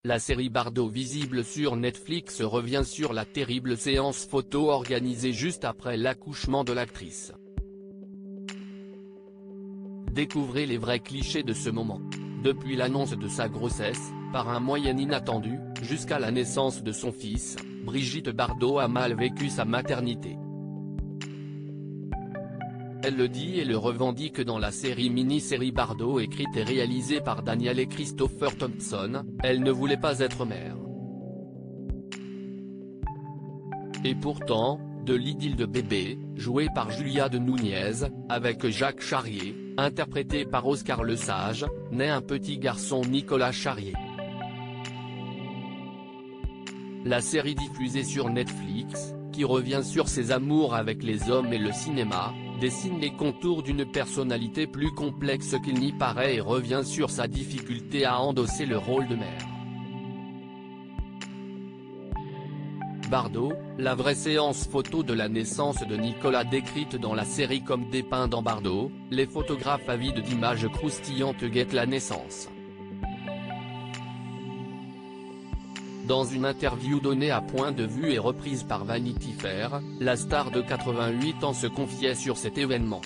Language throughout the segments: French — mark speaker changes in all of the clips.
Speaker 1: La série Bardo visible sur Netflix revient sur la terrible séance photo organisée juste après l'accouchement de l'actrice. Découvrez les vrais clichés de ce moment. Depuis l'annonce de sa grossesse, par un moyen inattendu, jusqu'à la naissance de son fils, Brigitte Bardot a mal vécu sa maternité. Elle le dit et le revendique dans la mini-série Bardo écrite et réalisée par Daniel et Christopher Thompson, elle ne voulait pas être mère. Et pourtant, de l'idylle de bébé, jouée par Julia de Núñez, avec Jacques Charrier, interprété par Oscar Lesage, naît un petit garçon Nicolas Charrier. La série diffusée sur Netflix, qui revient sur ses amours avec les hommes et le cinéma, dessine les contours d'une personnalité plus complexe qu'il n'y paraît et revient sur sa difficulté à endosser le rôle de mère. Bardo, la vraie séance photo de la naissance de Nicolas décrite dans la série comme dépeint dans Bardo, les photographes avides d'images croustillantes guettent la naissance. Dans une interview donnée à Point de Vue et reprise par Vanity Fair, la star de 88 ans se confiait sur cet événement.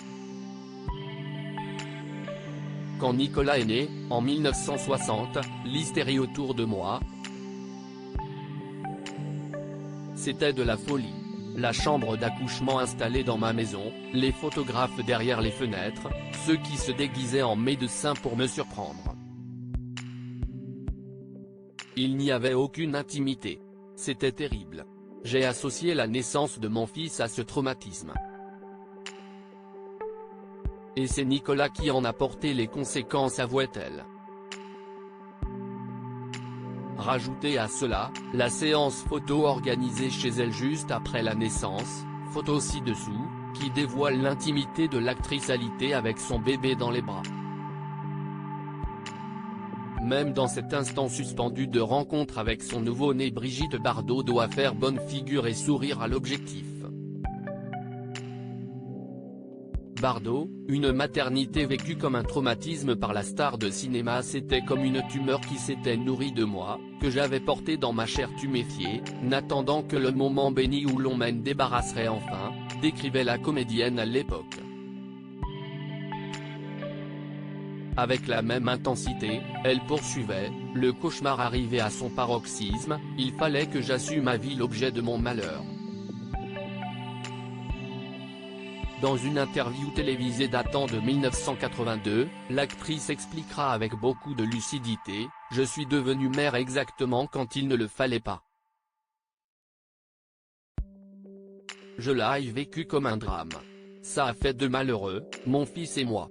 Speaker 1: Quand Nicolas est né, en 1960, l'hystérie autour de moi, c'était de la folie. La chambre d'accouchement installée dans ma maison, les photographes derrière les fenêtres, ceux qui se déguisaient en médecins pour me surprendre. Il n'y avait aucune intimité. C'était terrible. J'ai associé la naissance de mon fils à ce traumatisme. Et c'est Nicolas qui en a porté les conséquences, avouait-elle. Rajoutez à cela, la séance photo organisée chez elle juste après la naissance, photo ci-dessous, qui dévoile l'intimité de l'actrice alitée avec son bébé dans les bras. Même dans cet instant suspendu de rencontre avec son nouveau-né, Brigitte Bardot doit faire bonne figure et sourire à l'objectif. Bardot, une maternité vécue comme un traumatisme par la star de cinéma, c'était comme une tumeur qui s'était nourrie de moi, que j'avais portée dans ma chair tuméfiée, n'attendant que le moment béni où l'on m'en débarrasserait enfin, décrivait la comédienne à l'époque. Avec la même intensité, elle poursuivait, le cauchemar arrivait à son paroxysme, il fallait que j'assume à vie l'objet de mon malheur. Dans une interview télévisée datant de 1982, l'actrice expliquera avec beaucoup de lucidité, « Je suis devenue mère exactement quand il ne le fallait pas. Je l'ai vécu comme un drame. Ça a fait de malheureux, mon fils et moi. »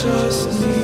Speaker 2: Just need